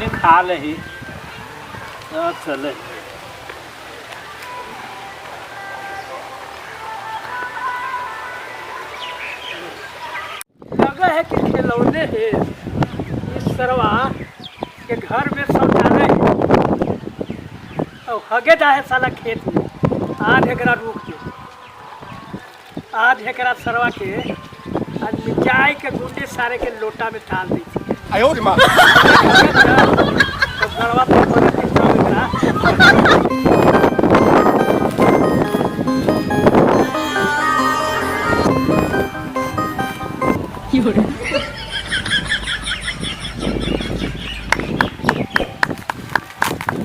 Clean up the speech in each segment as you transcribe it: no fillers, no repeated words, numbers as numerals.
ही खा ले ही चले। लगा है कि खिलौने है इस सरवा के घर में शौचालय और हगे जाए साला खेत में आध एकरा रुक के आध एकरा सरवा के आज मिर्चाई के गुंडे सारे के लोटा में डाल दी थी। आयो रे माँ। तो सरवा पे कोई कितना एकरा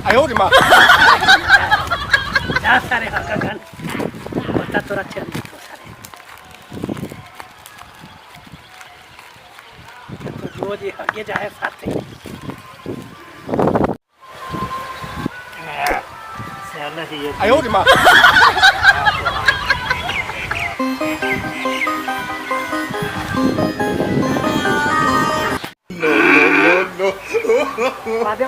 आयो रे माँ। जा सारे हकगन बता तोरा चल तो सारे तो रोज ये हगे जाए साथे चल ही ये आयो रे माँ। बादे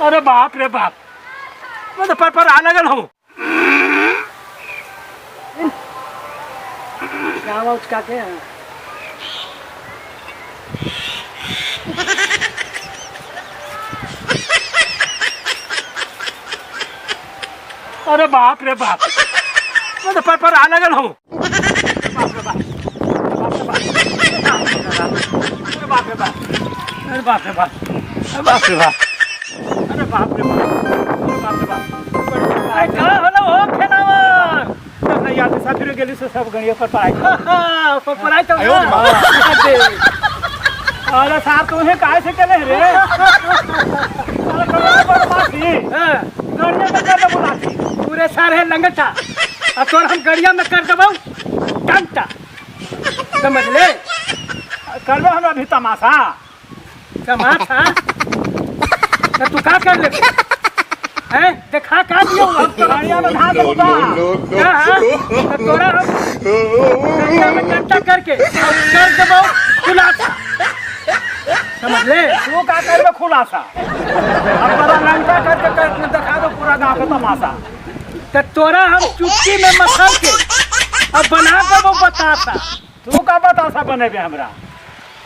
अरे बाप रे बाप मैं तो पर आ लगल हूँ गाँव उचका के अरे बाप रे बाप मैं तो पर आ लगल हूँ बाप रे बाप बाप रे बाप अरे बाप रे बाप अरे बाप रे बाप अरे बाप रे बाप अरे बाप रे बाप अरे क्या होला हो खेलावर नहीं यार साथी गेली से सब गणिया पर पढ़ाई पर पढ़ाई तो अरे सार तूने काहे से चले रे अरे बदमाशी गणिया में कर बुलाती पूरे सारे लंगटा और तोर हम गड़िया में कर देबो टंटा समझ ले करबो हम अभी तमाशा तमाशा तो तू का कर ले हैं देखा का दियो हम गड़िया में धा देबो क्या है तो तोरा हम गड़िया में टंटा करके कर देबो खुलासा समझ ले तू का करबो खुलासा अब बड़ा लंगटा करके दिखा दो पूरा गांव का तमाशा तो तोरा हम चुटकी में मसल के अब बना देबो बतासा तू का बतासा बनेबे हमरा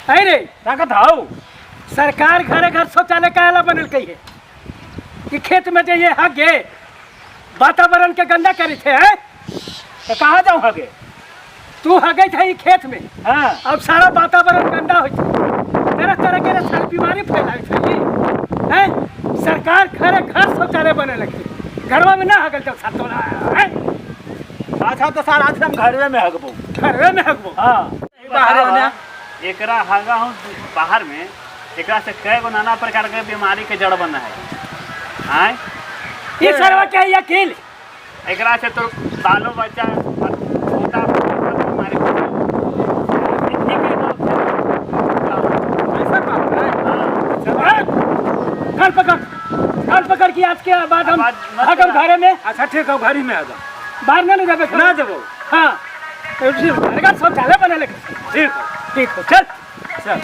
है रे ताकत हाउ सरकार घरे घर शौचालय काहेला बनल कहिए कि खेत में जाइए हगे वातावरण के गंदा करी थे हैं तो कहाँ जाऊँ हगे तू हगे थे खेत में हाँ अब सारा वातावरण गंदा हो तरह तरह के सारी बीमारी फैलाई थे हैं सरकार घरे घर शौचालय बने लगे घरवा में ना हगल जब साथ तोला है अच्छा तो सारा आज हम घरवे में हगबो हाँ बाहर आने एकरा हगा हूँ बाहर में एकरा से कई गो नाना प्रकार के बीमारी के जड़ बना है आय ये सरवा क्या यकील एकरा से तो बालो बच्चा होता बीमारी कान पकड़ के आज के बाद हम हगम घरे में अच्छा ठीक है घरी में आजा बाहर ना जाबे ना देबो हाँ तो घर का शौचालय बने लगे ठीक ठीक हो चल चल